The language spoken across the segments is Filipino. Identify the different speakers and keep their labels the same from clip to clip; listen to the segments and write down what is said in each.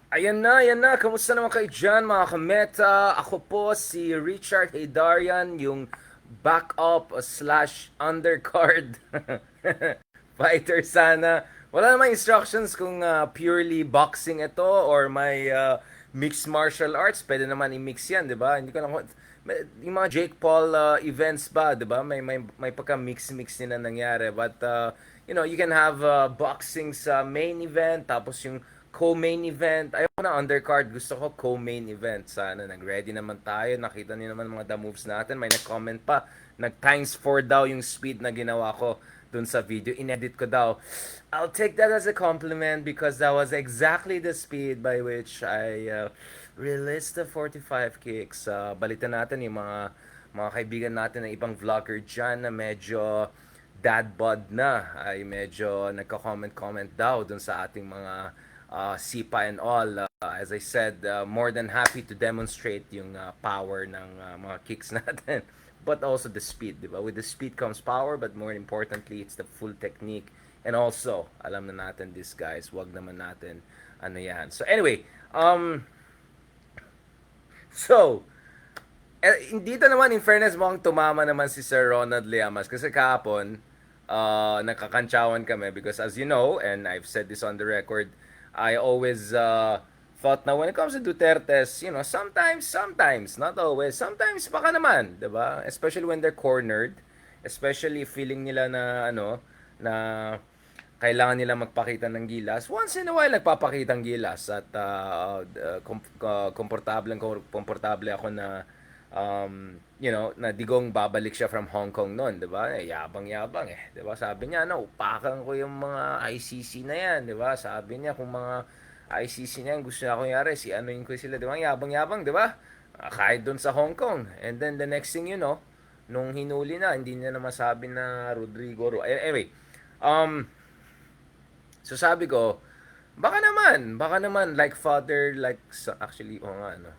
Speaker 1: Ayan na. Kamusta naman kayo dyan, mga kameta? Ako po si Richard Haydarian, yung backup slash undercard fighter sana. Wala namang instructions kung purely boxing ito or may mixed martial arts. Pwede naman i-mix yan, di ba? Hindi ko lang... Yung mga Jake Paul events ba, di ba? May pagka-mix-mix din na nangyari. But, you can have boxing sa main event, tapos yung co-main event. Ayoko na undercard. Gusto ko co-main event. Sana nag-ready naman tayo. Nakita niyo naman mga the moves natin. May nag-comment pa. Nag times 4 daw yung speed na ginawa ko dun sa video. Inedit ko daw. I'll take that as a compliment because that was exactly the speed by which I released the 45 kicks. Balitan natin yung mga kaibigan natin na ibang vlogger dyan na medyo dad bod na ay medyo nagko-comment daw dun sa ating mga SIPA and all. As I said, more than happy to demonstrate yung power ng mga kicks natin. But also the speed, di ba? With the speed comes power, but more importantly, it's the full technique. And also, alam na natin this guys, wag naman natin ano yan. So anyway, so, dito naman in fairness mukhang tumama naman si Sir Ronald Llamas kasi kahapon nakakantsawan kami because as you know, and I've said this on the record, I always thought na when it comes to Duterte's, sometimes, not always, sometimes baka naman, 'di ba? Especially when they're cornered, especially feeling nila na na kailangan nila magpakita ng gilas. Once in a while nagpapakita ng gilas at komportable ako na na digong babalik siya from Hong Kong noon, 'di ba? Yabang-yabang 'di ba? Sabi niya, upakan ko yung mga ICC na 'yan, 'di ba? Sabi niya kung mga ICC niya gusto niya kunyari si ano yung ko sila, 'di ba? Yabang-yabang, 'di ba? Kahit doon sa Hong Kong. And then the next thing you know, nung hinuli na, hindi niya na masabi na Rodrigo. Anyway, um so sabi ko, baka naman like father like son. Actually, nga ano.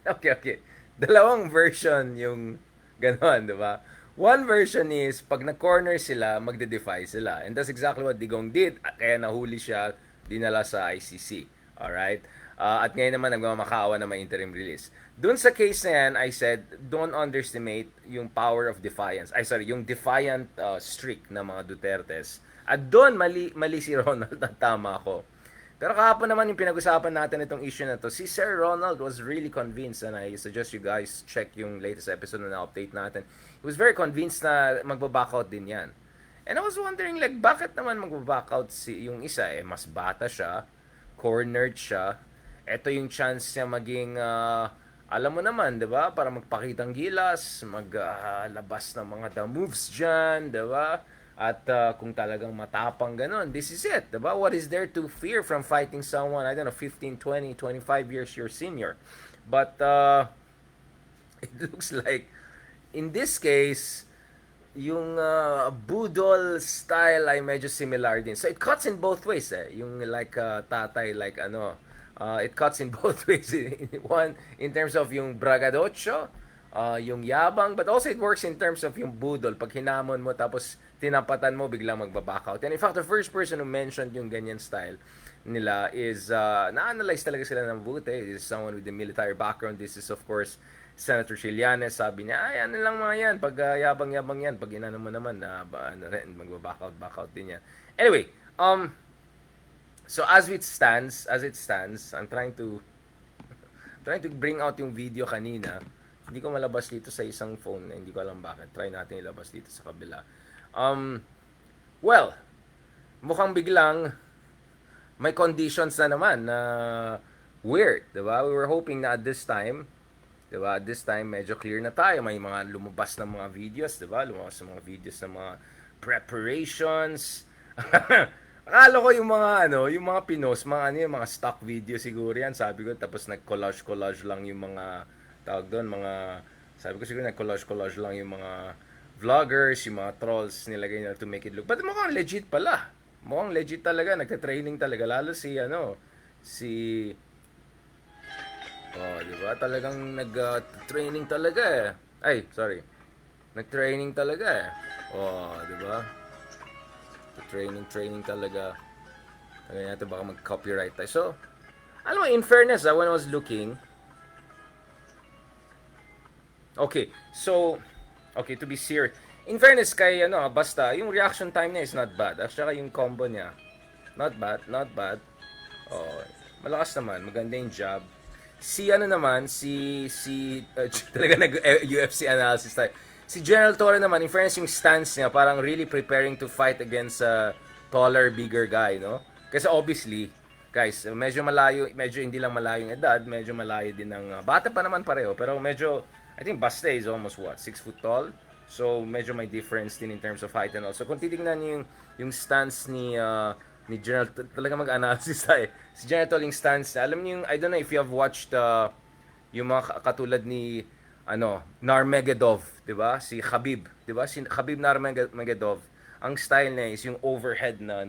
Speaker 1: Okay. Dalawang version yung ganon, di ba? One version is, pag na-corner sila, magde-defy sila. And that's exactly what Digong did. Kaya nahuli siya, dinala sa ICC. Alright? At ngayon naman, nagmamakaawa na may interim release. Doon sa case na yan, I said, don't underestimate yung power of defiance. Yung defiant streak ng mga Dutertes. At doon, mali si Ronald at tama ako. Pero kahapon naman yung pinag-usapan natin itong issue na to, si Sir Ronald was really convinced, and I suggest you guys check yung latest episode na update natin. He was very convinced na magbaback din yan. And I was wondering, like, bakit naman magbaback yung isa? Mas bata siya, cornered siya, eto yung chance niya maging, alam mo naman, di ba? Para magpakitang gilas, maglabas ng mga the moves dyan, di ba? At kung talagang matapang ganon, this is it, diba? What is there to fear from fighting someone, I don't know, 15, 20, 25 years your senior? But it looks like, in this case, yung budol style ay medyo similar din. So it cuts in both ways Yung like tatay, like it cuts in both ways. One, in terms of yung bragadocho, yung yabang, but also it works in terms of yung budol. Pag hinamon mo tapos tinapatan mo, biglang magbaback out. And in fact, the first person who mentioned yung ganyan style nila is, na-analyze talaga sila ng buti. This is someone with a military background. This is of course Senator Trillanes. Sabi niya, ay ano lang mga yan, pag yabang-yabang yan, pag inano mo naman, magbaback out din yan. Anyway, so as it stands, I'm trying to bring out yung video kanina. Hindi ko malabas dito sa isang phone. Hindi ko alam bakit. Try natin ilabas dito sa kabila. Well, mukhang biglang may conditions na naman na weird, 'di ba? We were hoping na at this time, 'di ba? This time medyo clear na tayo. May mga lumabas na mga videos, 'di ba? Lumabas na mga videos ng mga preparations. Akala ko yung mga yung mga pinos, yung mga stock video siguro yan, sabi ko, tapos nag-collage lang yung mga tawag doon, sabi ko siguro nag-collage lang yung mga vloggers, yung mga trolls nilagay nila to make it look. But mukhang legit pala. Mukhang legit talaga, nagte-training talaga lalo si di ba? Talagang nag-training talaga Ay, sorry. Nag-training talaga di ba? Training talaga. Tagay natin baka mag-copyright tayo. So, alam mo, in fairness, when I was looking, okay, so, okay, to be serious, in fairness kay, basta, yung reaction time niya is not bad. At saka yung combo niya, not bad, not bad. Oh, malakas naman, maganda yung job. Si ano naman, talaga nag UFC analysis tayo. Si General Torre naman, in fairness yung stance niya, parang really preparing to fight against a taller, bigger guy, no? Kasi obviously, guys, medyo malayo, medyo hindi lang malayo yung edad, medyo malayo din ng, bata pa naman pareho, pero medyo, I think Baste is almost what, 6 foot tall? So, medyo may difference din in terms of height and all. So, kung titignan niyo yung stance ni General, talaga mag-analysis tayo. Si General Toll yung stance, alam niyo yung, I don't know if you have watched yung mga katulad ni Narmegedov, 'di ba? Si Khabib, 'di ba? Si Khabib Narmegedov. Ang style niya is yung overhead na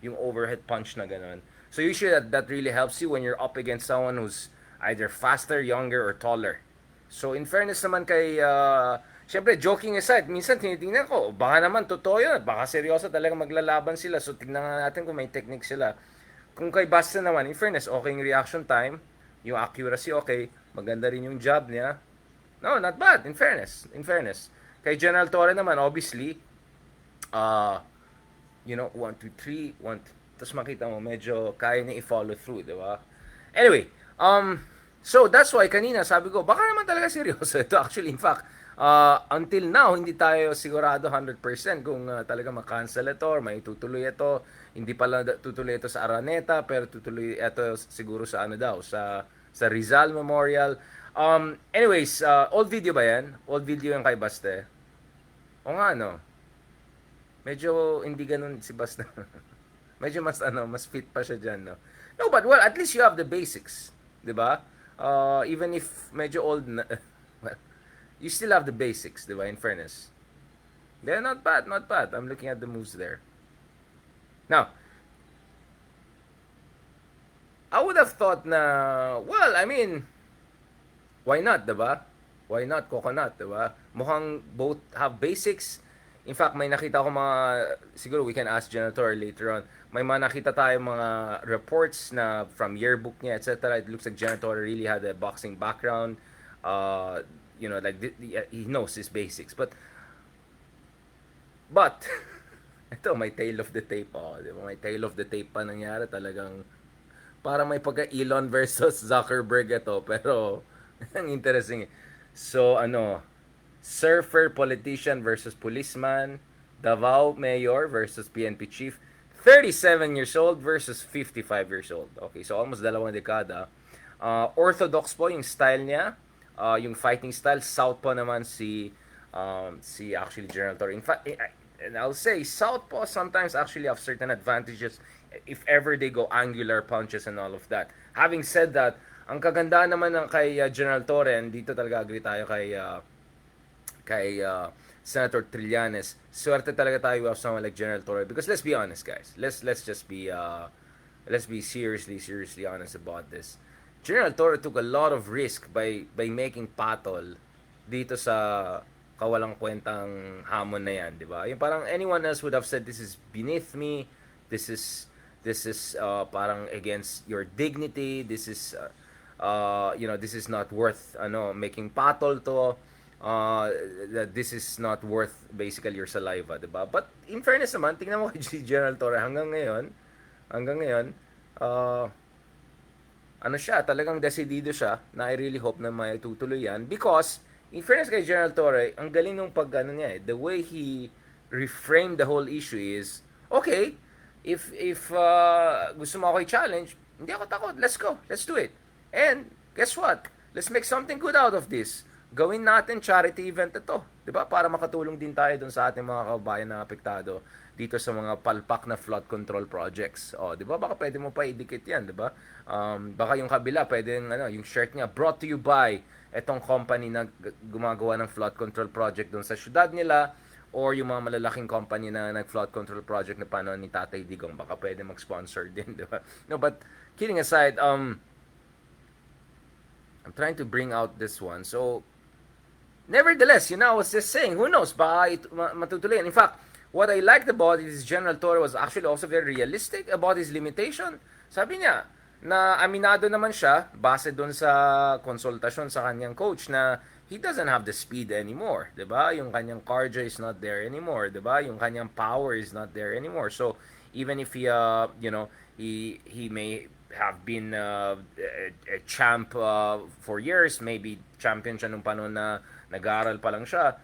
Speaker 1: yung overhead punch na ganun. So usually that really helps you when you're up against someone who's either faster, younger, or taller. So in fairness naman kay syempre joking aside, minsan tinitingnan ko, baka naman totoo 'yun, baka seryoso talaga maglalaban sila. So tingnan nga natin kung may technique sila. Kung kay Basta naman, in fairness, okay yung reaction time, yung accuracy okay, maganda rin yung job niya. No, not bad, in fairness. In fairness. Kay General Torre naman, obviously, uh, 1, 2, 3, 1, tapos makita mo, medyo kaya niya i-follow through, di ba? Anyway, so that's why kanina sabi ko, baka naman talaga seryoso ito. Actually, in fact, until now, hindi tayo sigurado 100% kung talaga makancel ito or may tutuloy ito. Hindi pala tutuloy ito sa Araneta, pero tutuloy ito siguro sa sa Rizal Memorial. Anyways, old video ba yan? Old video yung kay Baste? O nga, no? Medyo hindi ganun si Baste. Medyo mas fit pa siya dyan, no? No, but well, at least you have the basics. 'Di ba? Even if medyo old na, well, you still have the basics, 'di ba? In fairness. They're not bad, not bad. I'm looking at the moves there. Now, I would have thought na, well, I mean, why not, 'di ba? Why not coconut, 'di ba? Mukhang both have basics. In fact, may nakita ko siguro we can ask Janitor later on. May mga nakita tayo mga reports na from yearbook niya, etc. It looks like Janitor really had a boxing background. Like he knows his basics. But ito, may tail of the tape. Di ba? May tail of the tape pa nangyari talagang parang may pagka-Elon versus Zuckerberg ito. Pero, ang interesting. So, surfer politician versus policeman, Davao mayor versus PNP chief, 37 years old versus 55 years old. Okay, so almost dalawang dekada. Orthodox po yung style niya, yung fighting style. Southpaw naman si actually General Torre. In fact, and I'll say Southpaw sometimes actually have certain advantages if ever they go angular punches and all of that. Having said that, ang kagandaan naman ng kay General Torre, and dito talaga agree tayo kay Senator Trillanes, swerte talaga tayo of someone like General Torre, because let's be honest, guys, let's just be seriously honest about this. General Torre took a lot of risk by making patol dito sa kawalang kwentang hamon na yan, di ba? Yung parang anyone else would have said, this is beneath me, this is parang against your dignity, this is this is not worth making patol to, that this is not worth basically your saliva, diba? But in fairness naman, tingnan mo kay General Torre hanggang ngayon, siya, talagang desidido siya na I really hope na may tutuloy yan, because in fairness kay General Torre, ang galing nung niya, the way he reframed the whole issue is, okay, if gusto mo ako i-challenge, hindi ako takot, let's do it. And guess what? Let's make something good out of this. Gawin natin charity event ito, 'di ba? Para makatulong din tayo dun sa ating mga kababayan na apektado dito sa mga palpak na flood control projects. 'Di ba? Baka pwede mo pa idikit 'yan, 'di ba? Baka yung kabila, pwedeng yung shirt niya brought to you by etong company na gumagawa ng flood control project dun sa syudad nila, or yung mga malalaking company na nag-flood control project na paano ni Tatay Digong, baka pwede mag-sponsor din, 'di ba? No, but kidding aside, I'm trying to bring out this one. So, nevertheless, I was just saying, who knows, baka matutuloy. In fact, what I liked about it is General Torre was actually also very realistic about his limitation. Sabi niya, na aminado naman siya, base doon sa konsultasyon sa kanyang coach, na he doesn't have the speed anymore, 'di ba? Yung kanyang cardio is not there anymore, 'di ba? Yung kanyang power is not there anymore. So even if he he may have been a champ for years, maybe champion siya nung panahon na nag-aaral pa lang siya.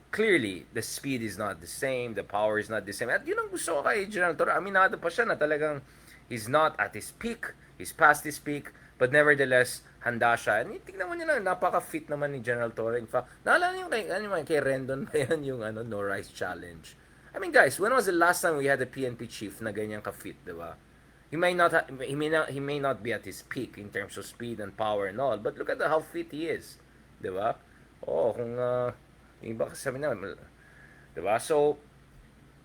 Speaker 1: Clearly, the speed is not the same, the power is not the same. At yun ang gusto ko kay General Torre. Aminado pa siya na talagang he's not at his peak, he's past his peak, but nevertheless, handa siya. And tingnan mo niya na, napaka-fit naman ni General Torre. In fact, naalala niyo kay Rendon pa yan yung no rice challenge. I mean guys, when was the last time we had a PNP chief na ganyan ka-fit, di ba? He may not be at his peak in terms of speed and power and all, but look at how fit he is, di ba? Oh, kung yung iba kasi sabi na, diba? So,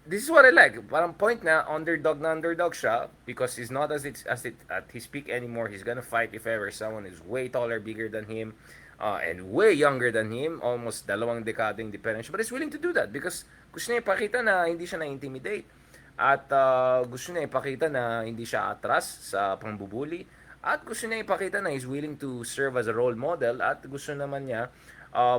Speaker 1: this is what I like. Parang point na underdog siya because he's not at his peak anymore. He's gonna fight if ever someone is way taller, bigger than him, and way younger than him, almost dalawang dekadeng diferensya. But he's willing to do that because gusto niya ipakita na hindi siya na-intimidate. At gusto niya ipakita na hindi siya atras sa pangbubuli. At gusto niya ipakita na he's willing to serve as a role model. At gusto naman niya,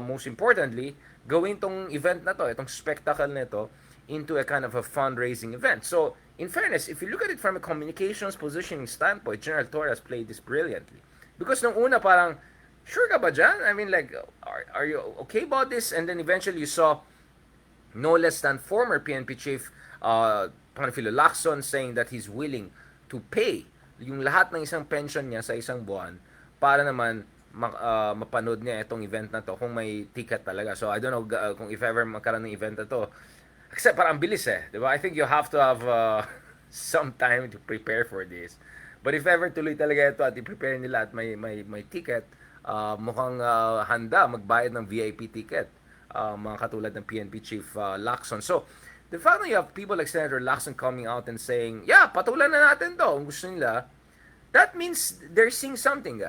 Speaker 1: most importantly, gawin tong event na to, itong spectacle na to, into a kind of a fundraising event. So, in fairness, if you look at it from a communications positioning standpoint, General Torre has played this brilliantly. Because nung una parang, sure ka ba dyan? I mean, like, are you okay about this? And then eventually you saw no less than former PNP chief Panfilo Lacson saying that he's willing to pay yung lahat ng isang pension niya sa isang buwan para naman mapanood niya itong event na to kung may ticket talaga. So I don't know kung if ever magkaroon ng event na to. Except parang bilis di ba? I think you have to have some time to prepare for this. But if ever tuloy talaga ito at i-prepare nila at may ticket, mukhang handa magbayad ng VIP ticket. Mga katulad ng PNP Chief Lacson. So, the fact that you have people like Senator Lacson coming out and saying, yeah, patulan na natin to kung gusto nila, that means they're seeing something,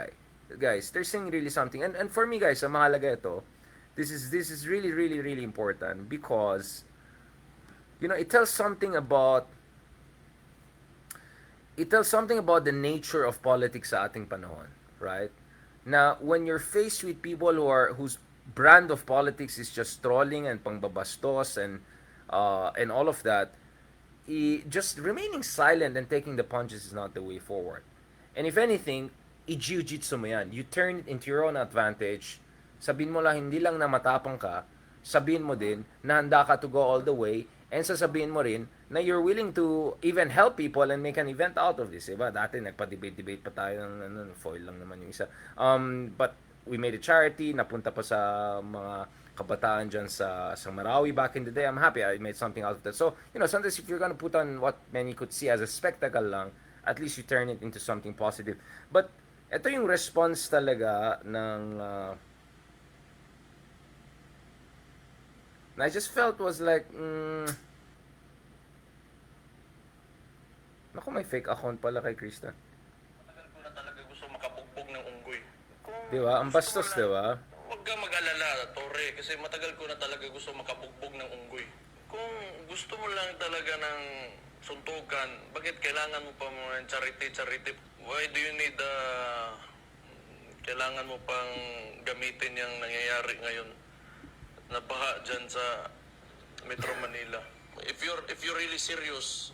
Speaker 1: guys, they're saying really something. And for me, guys, ang mahalaga ito, this is really, really, really important because, it tells something about the nature of politics sa ating panahon, right? Na when you're faced with people whose brand of politics is just trolling and pangbabastos and all of that, just remaining silent and taking the punches is not the way forward. And if anything, i-jiu-jitsu mo yan. You turn it into your own advantage. Sabihin mo lang, hindi lang na matapang ka, sabihin mo din na handa ka to go all the way, and sasabihin mo rin na you're willing to even help people and make an event out of this. Diba? Dati nagpa-debate pa tayo ng foil lang naman yung isa. But we made a charity, napunta pa sa mga kabataan dyan sa Marawi back in the day. I'm happy I made something out of that. So, sometimes if you're gonna put on what many could see as a spectacle lang, at least you turn it into something positive. But ito yung response talaga ng I just felt was like naku, may fake account pala kay Krista.
Speaker 2: Matagal ko na talaga gusto makabugbog ng unggoy.
Speaker 1: Di ba? Ang bastos, di ba?
Speaker 2: Huwag ka mag-alala, Torre, kasi matagal ko na talaga gusto makabugbog ng unggoy. Kung gusto mo lang talaga ng suntukan, bakit kailangan mo pa mga charity? Why do you need kailangan mo pang gamitin yung nangyayari ngayon na baha dyan sa Metro Manila? If you're really serious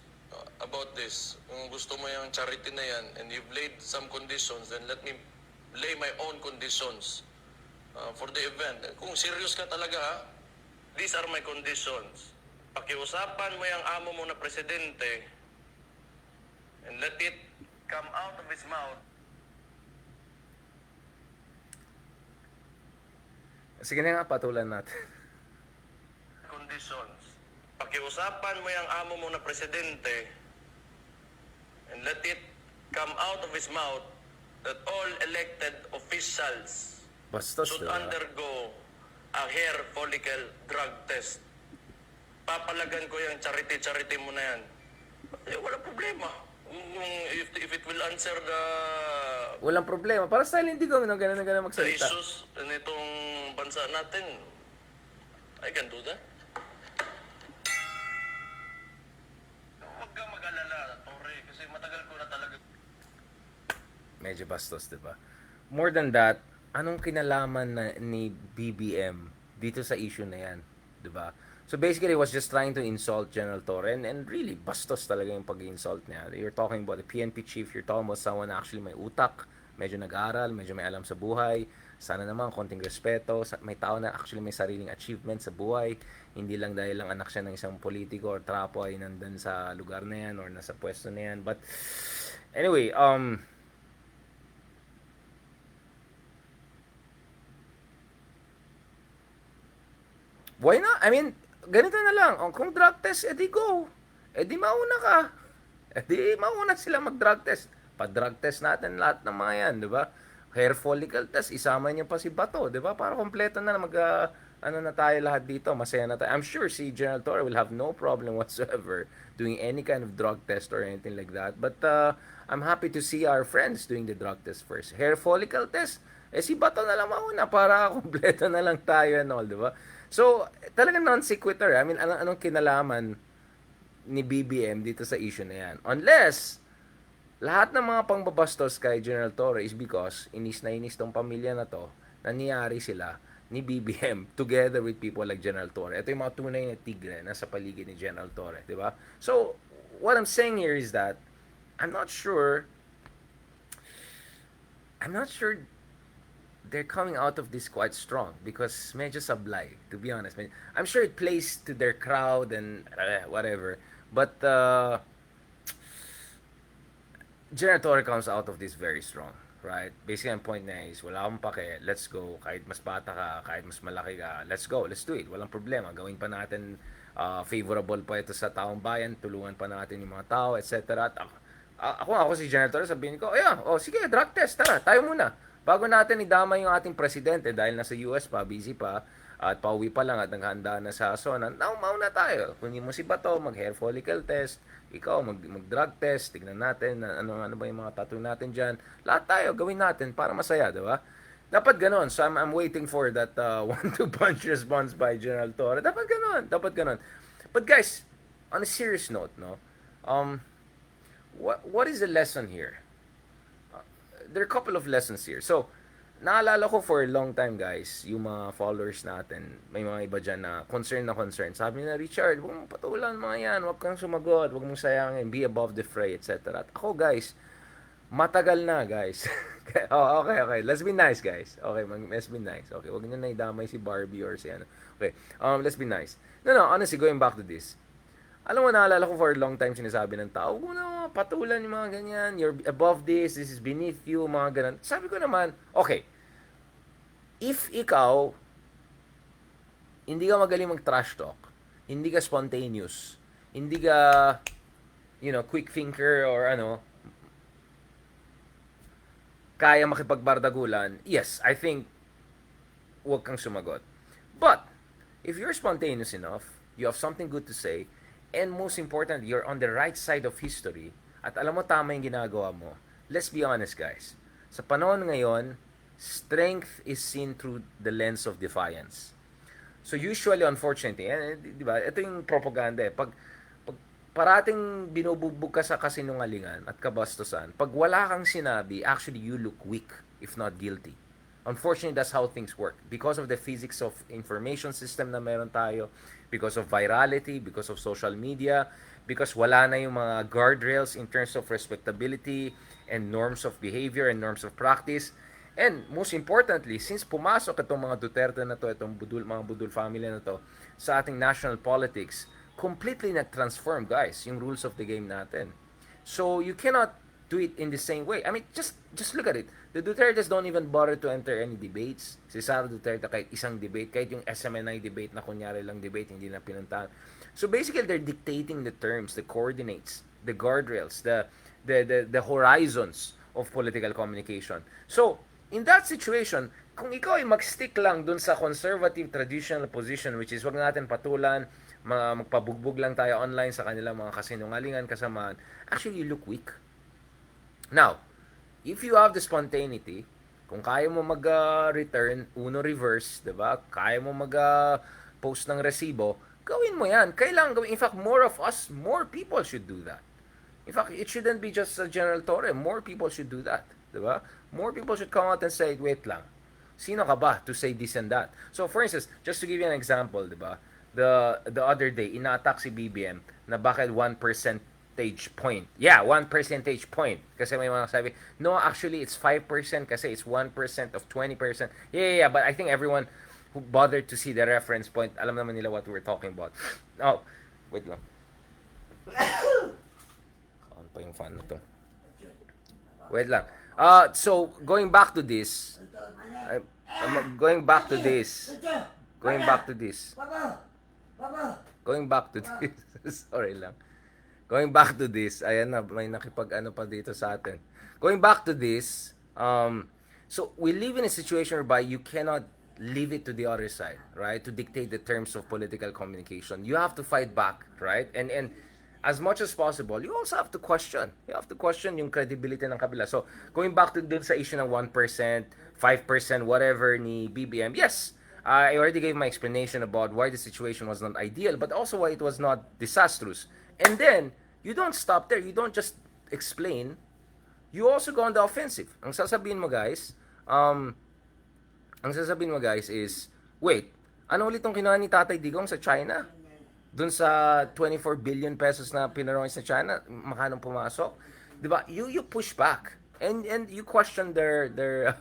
Speaker 2: about this, kung gusto mo yung charity na yan and you've laid some conditions, then let me lay my own conditions for the event. Kung serious ka talaga, these are my conditions. Pakiusapan mo yung amo mo na presidente and let it come out of his mouth.
Speaker 1: Sige na nga, patulan natin.
Speaker 2: Conditions. Pakiusapan mo yung amo mo na presidente and let it come out of his mouth that all elected officials
Speaker 1: Bastos,
Speaker 2: should
Speaker 1: diba?
Speaker 2: undergo a hair follicle drug test. Papalagan ko yung charity mo na yan. Walang problema. If it will answer the
Speaker 1: Walang problema. Para sa hindi ko ganun magsalita.
Speaker 2: issues nitong bansa natin, I can do that.
Speaker 1: medyo bastos, 'di ba? More than that, anong kinalaman ni BBM dito sa issue na 'yan, 'di ba? So basically, he was just trying to insult General Torre, and really bastos talaga yung pag-insult niya. You're talking about the PNP chief, you're talking about someone na actually may utak, medyo nag-aral, medyo may alam sa buhay. Sana naman konting respeto, may tao na actually may sariling achievement sa buhay, hindi lang dahil lang anak siya ng isang politiko or trapo ay nandun sa lugar na yan or nasa pwesto na yan. But anyway, why not? I mean, ganito na lang. Kung drug test, edi go. Edi mauna ka. Edi mauna sila mag-drug test. Pa-drug test natin lahat ng mga yan, di ba? Hair follicle test, isama niyo pa si Bato, di ba? Para kompleto na ano na tayo lahat dito, masaya na tayo. I'm sure si General Torre will have no problem whatsoever doing any kind of drug test or anything like that. But I'm happy to see our friends doing the drug test first. Hair follicle test, si Bato na lang mauna para kompleto na lang tayo and all, di ba? So, talagang non sequitur. I mean, anong kinalaman ni BBM dito sa issue na yan? Unless, lahat ng mga pangbabastos kay General Torre is because inis na inis tong pamilya na to, nangyari sila ni BBM together with people like General Torre. Ito yung mga tunay na tigre na sa paligid ni General Torre, di ba? So, what I'm saying here is that I'm not sure they're coming out of this quite strong because medyo sablay, to be honest. I'm sure it plays to their crowd and whatever. But General Torre comes out of this very strong, right? Basically, ang point na is, wala akong pake, let's go. Kahit mas bata ka, kahit mas malaki ka, let's go, let's do it. Walang problema. Gawin pa natin favorable pa ito sa taong bayan, tulungan pa natin yung mga tao, etc. At ako si General Torre, sabihin ko, sige, drug test, tara, tayo muna. Bago natin idama yung ating presidente dahil nasa US pa, busy pa, at pauwi pa lang at naghahanda na sa Asonan, mauna tayo. Kunin mo si Bato, mag-hair follicle test, ikaw mag-drug test, tignan natin ano ba yung mga tattoo natin dyan. Lahat tayo, gawin natin para masaya, di ba? Dapat ganon. So I'm waiting for that 1-2 punch response by General Torre. Dapat ganon. But guys, on a serious note, no? What is the lesson here? There are a couple of lessons here. So, naalala ko for a long time, guys, yung mga followers natin, may mga iba dyan na concern. Sabi nila, Richard, huwag mong patulan mga yan, huwag kang sumagot, huwag mong sayangin, be above the fray, etc. At ako, guys, matagal na, guys. Okay. Let's be nice, guys. Okay, let's be nice. Okay, huwag nyo na idamay si Barbie or si ano. Okay, let's be nice. No, honestly, going back to this, alam mo, naalala ko for a long time sinasabi ng tao, huwag mo na patulan yung mga ganyan, you're above this is beneath you, mga ganun. Sabi ko naman, okay, if ikaw, hindi ka magaling mag-trash talk, hindi ka spontaneous, hindi ka, quick thinker or kaya makipagbardagulan, yes, I think, huwag kang sumagot. But, if you're spontaneous enough, you have something good to say, and most important, you're on the right side of history, at alam mo tama yung ginagawa mo, let's be honest, guys. Sa panahon ngayon, strength is seen through the lens of defiance. So usually, unfortunately, di ba, ito yung propaganda eh. Pag parating binubugbog ka sa kasinungalingan at kabastusan, pag wala kang sinabi, actually you look weak, if not guilty. Unfortunately, that's how things work. Because of the physics of information system na meron tayo, because of virality, because of social media, because wala na yung mga guardrails in terms of respectability and norms of behavior and norms of practice. And most importantly, since pumasok itong mga Duterte na to, itong mga Budul family na to, sa ating national politics, completely nag-transform, guys, yung rules of the game natin. So, you cannot do it in the same way. I mean, just look at it. The Dutertes don't even bother to enter any debates. Si Sara Duterte, kahit isang debate, kahit yung SMNI debate na kunyari lang debate, hindi na pinuntahan. So basically, they're dictating the terms, the coordinates, the guardrails, the horizons of political communication. So, in that situation, kung ikaw ay mag-stick lang dun sa conservative traditional position, which is wag natin patulan, magpabugbog lang tayo online sa kanilang mga kasinungalingan, kasamaan, actually you look weak. Now, if you have the spontaneity, kung kaya mo mag-return, reverse, diba? Kaya mo mag-post ng resibo, gawin mo yan. Kailangan gawin. In fact, more people should do that. In fact, it shouldn't be just General Torre. More people should do that. Diba? More people should come out and say, wait lang, sino ka ba to say this and that? So for instance, just to give you an example, diba? The other day, ina-attack si BBM na bakit 1 percentage point. Yeah, 1 percentage point. Kasi may mga sabi, no, actually, it's 5% kasi it's 1% of 20%. Yeah, but I think everyone who bothered to see the reference point, alam naman nila what we're talking about. Oh, wait lang. Ano pa yung fan na to? Wait lang. So, going back to this, going back to this, going back to this, going back to this, sorry lang. Going back to this, ayan na, may nakipag-ano pa dito sa atin. Going back to this, so we live in a situation whereby you cannot leave it to the other side, right? To dictate the terms of political communication. You have to fight back, right? And as much as possible, you also have to question. You have to question yung credibility ng kabila. So, going back to dun sa issue ng 1%, 5%, whatever ni BBM, yes, I already gave my explanation about why the situation was not ideal, but also why it was not disastrous. And then, you don't stop there. You don't just explain. You also go on the offensive. Ang sasabihin mo guys is, wait, ano ulit tong kinuha ni Tatay Digong sa China? Dun sa 24 billion pesos na pinarongis sa China, makanong pumasok? 'Di ba? You push back and you question their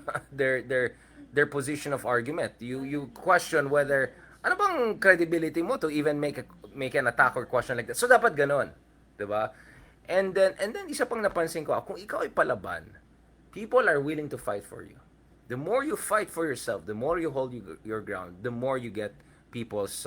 Speaker 1: position of argument. You question whether ano bang credibility mo to even make an attack or question like that. So dapat ganon, 'di ba? And then isa pang napansin ko, kung ikaw ay palaban, people are willing to fight for you. The more you fight for yourself, the more you hold your ground, the more you get people's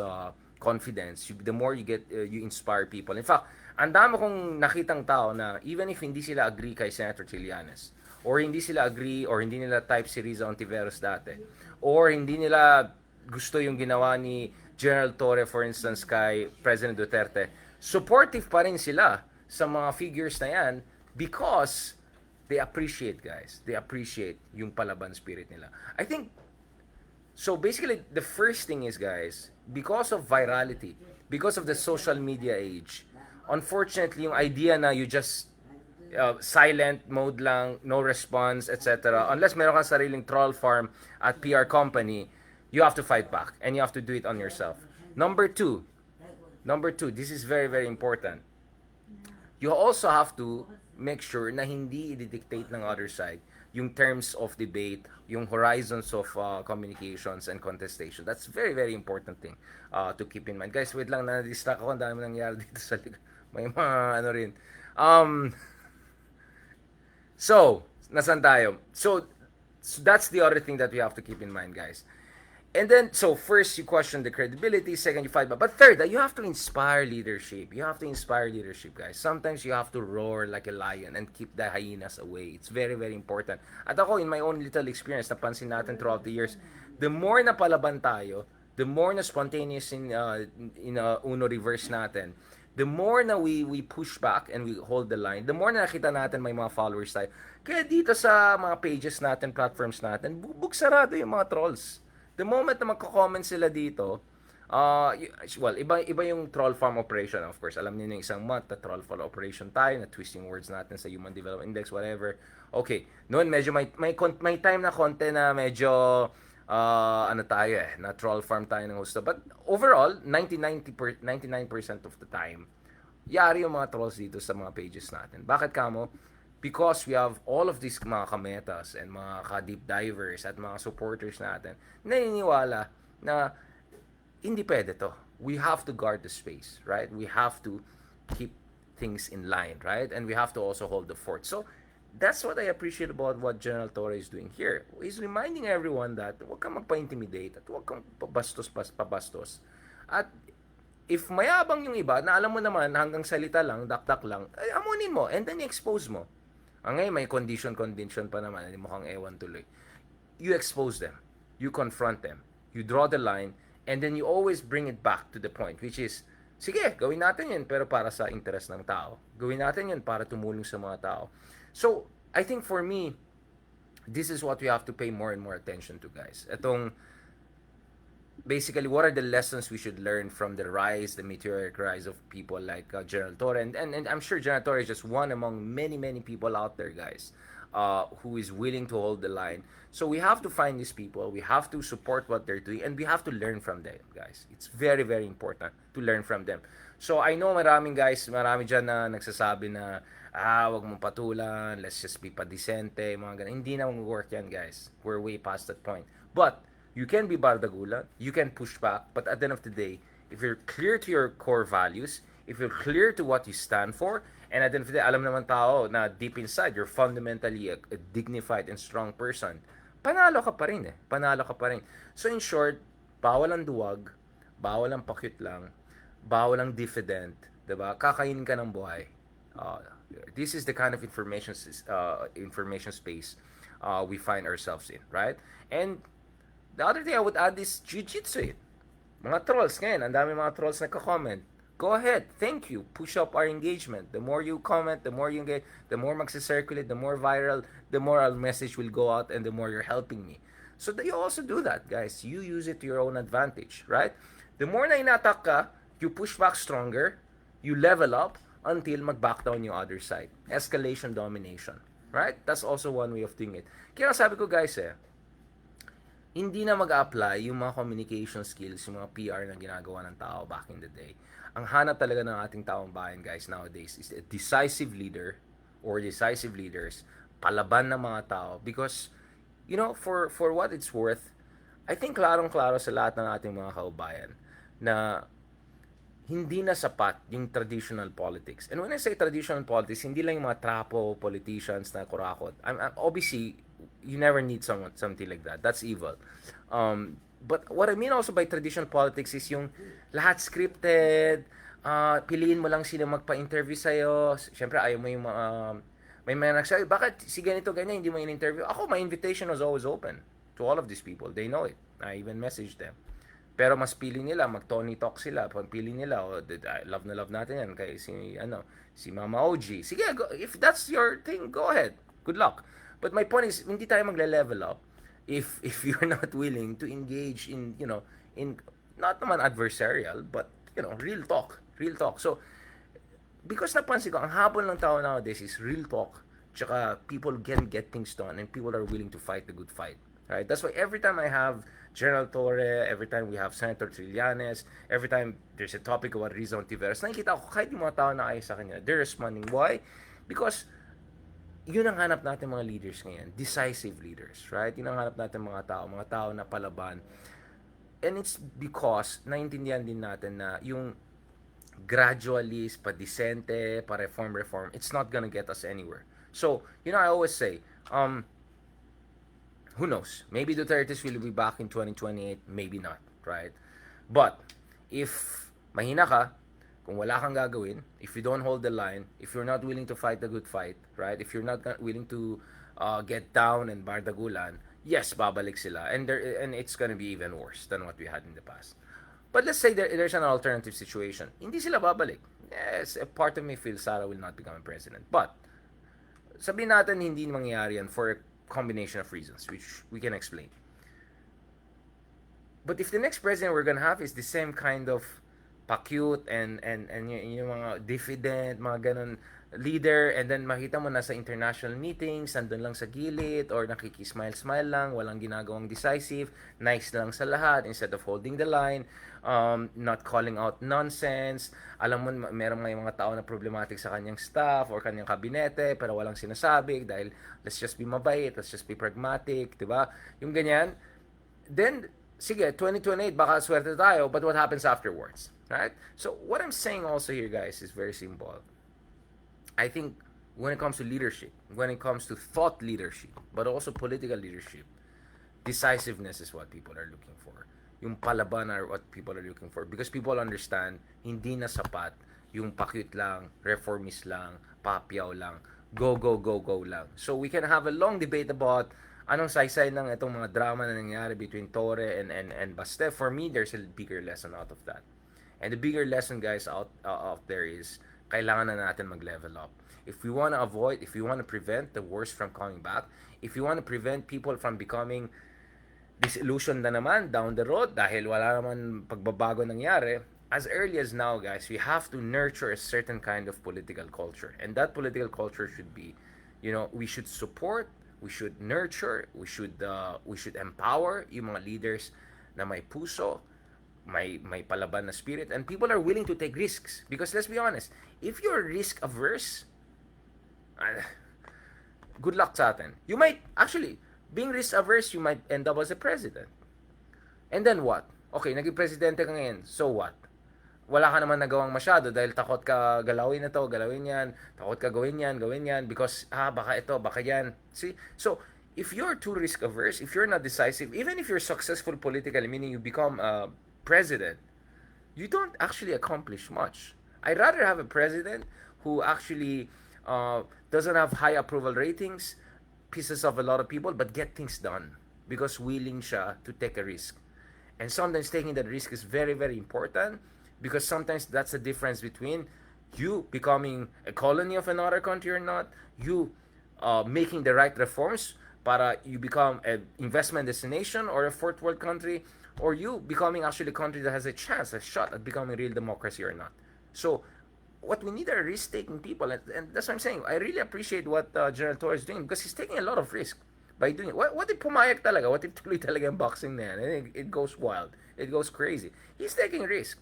Speaker 1: confidence, the more you get you inspire people. In fact, ang dami kong nakitang tao na even if hindi sila agree kay Senator Trillanes, or hindi sila agree, or hindi nila type si Riza Ontiveros dati, or hindi nila gusto yung ginawa ni General Torre, for instance, kay President Duterte, supportive pa rin sila sa mga figures na yan because they appreciate, guys. They appreciate yung palaban spirit nila. I think, so basically, the first thing is, guys, because of virality, because of the social media age, unfortunately, yung idea na you just silent mode lang, no response, etc. Unless meron kang sariling troll farm at PR company, you have to fight back and you have to do it on yourself. Number two, this is very, very important. You also have to make sure na hindi i-dictate ng other side yung terms of debate, yung horizons of communications and contestation. That's very, very important thing to keep in mind. Guys, wait lang, na-distract ako. Ang dami nangyari dito sa likod. May mga ano rin. So, nasan tayo? So, that's the other thing that we have to keep in mind, guys. And then, so first, you question the credibility. Second, you fight back. But third, you have to inspire leadership. You have to inspire leadership, guys. Sometimes you have to roar like a lion and keep the hyenas away. It's very, very important. At ako, in my own little experience, napansin natin throughout the years, the more na palaban tayo, the more na spontaneous in Uno reverse natin, the more na we push back and we hold the line, the more na nakita natin may mga followers tayo. Kaya dito sa mga pages natin, platforms natin, buksarado yung mga trolls. The moment na magko-comment sila dito, well, iba yung troll farm operation, of course. Alam niyo na isang month na troll farm operation tayo, na twisting words natin sa Human Development Index, whatever. Okay, noon medyo may time na konti na medyo ano tayo na troll farm tayo ng gusto. But overall, 99% of the time, yari yung mga trolls dito sa mga pages natin. Bakit kamo? Because we have all of these mga kametas and mga ka-deep divers at mga supporters natin naniniwala na hindi pwede to. We have to guard the space, right? We have to keep things in line, right? And we have to also hold the fort. So, that's what I appreciate about what General Torre is doing here. He's reminding everyone that huwag kang magpa-intimidate at huwag kang pabastos. At if mayabang yung iba, na alam mo naman hanggang salita lang, dakdak lang, ay, amunin mo and then i-expose mo. Ngayon may condition pa naman, hindi mo kang ewan tuloy. You expose them. You confront them. You draw the line and then you always bring it back to the point, which is, sige, gawin natin yun pero para sa interest ng tao. Gawin natin yun para tumulong sa mga tao. So, I think for me, this is what we have to pay more and more attention to, guys. Itong, basically, what are the lessons we should learn from the meteoric rise of people like General Torre? And I'm sure General Torre is just one among many, many people out there, guys. who is willing to hold the line. So we have to find these people, we have to support what they're doing, and we have to learn from them, guys. It's very, very important to learn from them. So I know marami dyan na nagsasabi na, wag mong patulan, let's just be padisente, mga ganun. Hindi na mag-work yan, guys. We're way past that point. But, you can be bardagulan, you can push back, but at the end of the day, if you're clear to your core values, if you're clear to what you stand for, and at the end of the day, alam naman tao na deep inside, you're fundamentally a dignified and strong person, panalo ka pa rin eh. Panalo ka pa rin. So in short, bawal ang duwag, bawal ang pakyut lang, bawal ang diffident, diba? Kakainin ka ng buhay. This is the kind of information space we find ourselves in, right? And the other thing I would add is jiu-jitsu. Mga trolls ngayon, ang dami mga trolls nagko-comment. Go ahead, thank you. Push up our engagement. The more you comment, the more you engage, the more magsi-circulate, the more viral, the more our message will go out, and the more you're helping me. So you also do that, guys. You use it to your own advantage, right? The more na inatak ka, you push back stronger, you level up, until mag-back down yung other side. Escalation domination. Right? That's also one way of doing it. Kaya sabi ko, guys, hindi na mag-apply yung mga communication skills, yung mga PR na ginagawa ng tao back in the day. Ang hanap talaga ng ating taong bayan, guys, nowadays is a decisive leader or decisive leaders, palaban ng mga tao. Because, you know, for what it's worth, I think klarong-klaro sa lahat ng ating mga kaubayan na hindi na sapat yung traditional politics. And when I say traditional politics, hindi lang yung mga trapo politicians na kurakot. Obviously, you never need something like that. That's evil. But what I mean also by traditional politics is yung lahat scripted, piliin mo lang sila magpa-interview sa'yo. Siyempre, ayaw mo yung may mga nagsabi, bakit si ganito, ganyan, hindi mo in-interview? Ako, my invitation was always open to all of these people. They know it. I even messaged them. Pero mas pili nila, mag-Tony Talk sila. Pag pili nila, love na love natin yan kay si Mama OG. Sige, if that's your thing, go ahead. Good luck. But my point is, hindi tayo magle-level up if you're not willing to engage in, in not naman adversarial, but, real talk. Real talk. So, because napansin ko, ang habol ng tao nowadays is real talk, tsaka people can get things done, and people are willing to fight the good fight. Right? That's why every time I have General Torre, every time we have Senator Trillanes, every time there's a topic about Rizal Tiveros, nakikita ko kahit yung mga tao na ayos sa kanya, they're responding. Why? Because yun ang hanap natin mga leaders ngayon, decisive leaders, right? Yun ang hanap natin mga tao na palaban. And it's because naintindihan din natin na yung gradualist, pa-decente, pa-reform, it's not gonna get us anywhere. So, I always say, who knows? Maybe Duterte will be back in 2028, maybe not, right? But if mahina ka, kung wala kang gagawin, if you don't hold the line, if you're not willing to fight the good fight, right? If you're not willing to get down and bardagulan, yes, babalik sila, and it's gonna be even worse than what we had in the past. But let's say there's an alternative situation. Hindi sila babalik. Yes, a part of me feels Sara will not become a president. But sabihin natin hindi mangyayari yan for a combination of reasons, which we can explain. But if the next president we're gonna have is the same kind of pa-cute and yung mga diffident, mga ganun leader, and then makita mo na sa international meetings, nandun lang sa gilid, or nakikismile-smile lang, walang ginagawang decisive, nice lang sa lahat, instead of holding the line, not calling out nonsense. Alam mo, meron mga tao na problematic sa kanyang staff or kanyang kabinete, pero walang sinasabi dahil let's just be mabait, let's just be pragmatic, diba? Yung ganyan. Then, sige, 2028, baka swerte tayo, but what happens afterwards? Right? So, what I'm saying also here, guys, is very simple. I think when it comes to leadership, when it comes to thought leadership, but also political leadership, decisiveness is what people are looking for. Yung palaban are what people are looking for. Because people understand, hindi na sapat yung pakyut lang, reformist lang, papyaw lang, go lang. So we can have a long debate about anong saysay ng itong mga drama na nangyari between Torre and Baste. For me, there's a bigger lesson out of that. And the bigger lesson, guys, out there is kailangan na natin mag-level up. If we want to avoid, if we want to prevent the worst from coming back, if we want to prevent people from becoming disillusioned na naman down the road dahil wala naman pagbabago nangyari, as early as now, guys, we have to nurture a certain kind of political culture. And that political culture should be We should support, we should nurture, we should empower yung mga leaders na may puso, may palaban na spirit, and people are willing to take risks. Because let's be honest, if you're risk averse, good luck sa atin. You might, actually, being risk averse, you might end up as a president. And then what? Okay, naging presidente ka ngayon, so what? Wala ka naman nagawang masyado dahil takot ka galawin na to, galawin yan, takot ka gawin yan, because, baka ito, baka yan. See? So, if you're too risk averse, if you're not decisive, even if you're successful politically, meaning you become a president, you don't actually accomplish much. I'd rather have a president who actually doesn't have high approval ratings, pisses off a lot of people, but get things done because willing siya to take a risk. And sometimes taking that risk is very, very important because sometimes that's the difference between you becoming a colony of another country or not, you making the right reforms para you become an investment destination or a fourth world country, or you becoming actually a country that has a chance, a shot at becoming a real democracy or not. So, what we need are risk-taking people, and that's what I'm saying. I really appreciate what General Torre is doing because he's taking a lot of risk by doing it. What if pumayag talaga? What if tuloy talaga yung boxing na yan? And it goes wild. It goes crazy. He's taking a risk.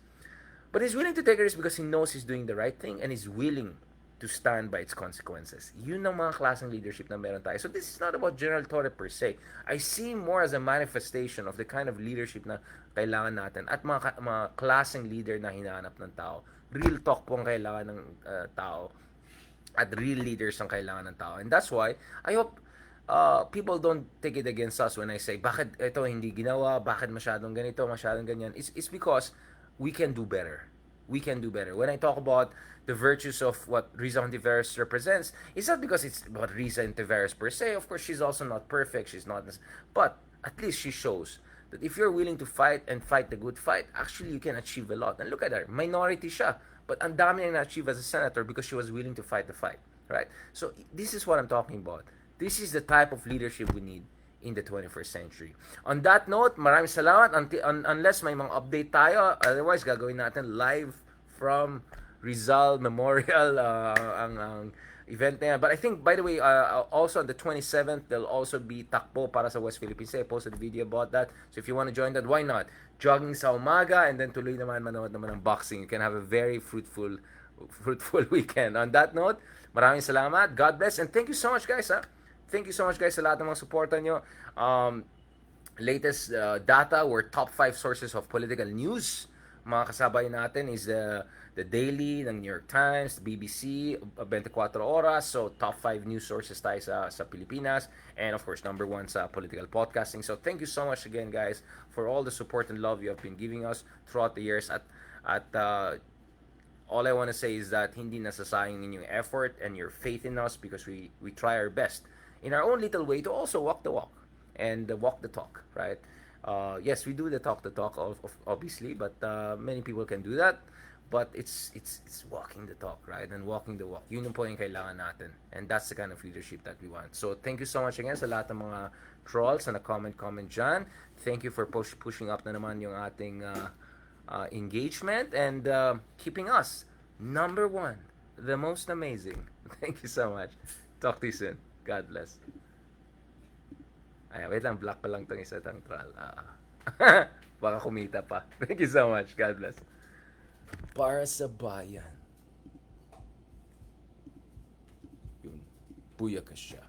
Speaker 1: But he's willing to take a risk because he knows he's doing the right thing and he's willing to stand by its consequences. Yun ang mga klaseng leadership na meron tayo. So this is not about General Torre per se. I see him more as a manifestation of the kind of leadership na kailangan natin at mga klaseng leader na hinahanap ng tao. Real talk po ang kailangan ng tao at real leaders ang kailangan ng tao. And that's why I hope people don't take it against us when I say, bakit ito hindi ginawa, bakit masyadong ganito, masyadong ganyan. It's because we can do better. We can do better. When I talk about the virtues of what Riza Hontiveros represents, it's not because it's about Riza Hontiveros per se. Of course, she's also not perfect. She's not, but at least she shows that if you're willing to fight and fight the good fight, actually you can achieve a lot. And look at her, minority siya, but ang dami na achieve as a senator because she was willing to fight the fight, right? So this is what I'm talking about. This is the type of leadership we need in the 21st century. On that note, maraming salamat. Unless may mga update tayo, otherwise gagawin natin live from Rizal Memorial ang event na yan. But I think, by the way, also on the 27th, there'll also be takbo para sa West Philippines. I posted a video about that. So if you want to join that, why not? Jogging sa umaga and then tuloy naman manood naman ng boxing. You can have a very fruitful weekend. On that note, maraming salamat. God bless. And thank you so much, guys. Thank you so much, guys, sa lahat ng mga suporta nyo. Latest data, we're top 5 sources of political news. Mga kasabay natin is the Daily ng New York Times, the BBC, 24 Oras. So, top 5 news sources tayo sa Pilipinas. And, of course, number 1 sa political podcasting. So, thank you so much again, guys, for all the support and love you have been giving us throughout the years. At all I want to say is that hindi nasasayang ninyong effort and your faith in us because we try our best in our own little way to also walk the walk and walk the talk, right? Yes, we do the talk obviously, but many people can do that. But it's walking the talk, right? And walking the walk. Yun yung po yung kailangan natin. And that's the kind of leadership that we want. So thank you so much again sa lahat ng mga trolls na comment dyan. Thank you for pushing up na naman yung ating engagement and keeping us number 1, the most amazing. Thank you so much. Talk to you soon. God bless. Ay, wait lang, block ko lang tong isa tang troll. Baka kumita pa. Thank you so much. God bless. Para sa bayan. Yun. Buya ka siya.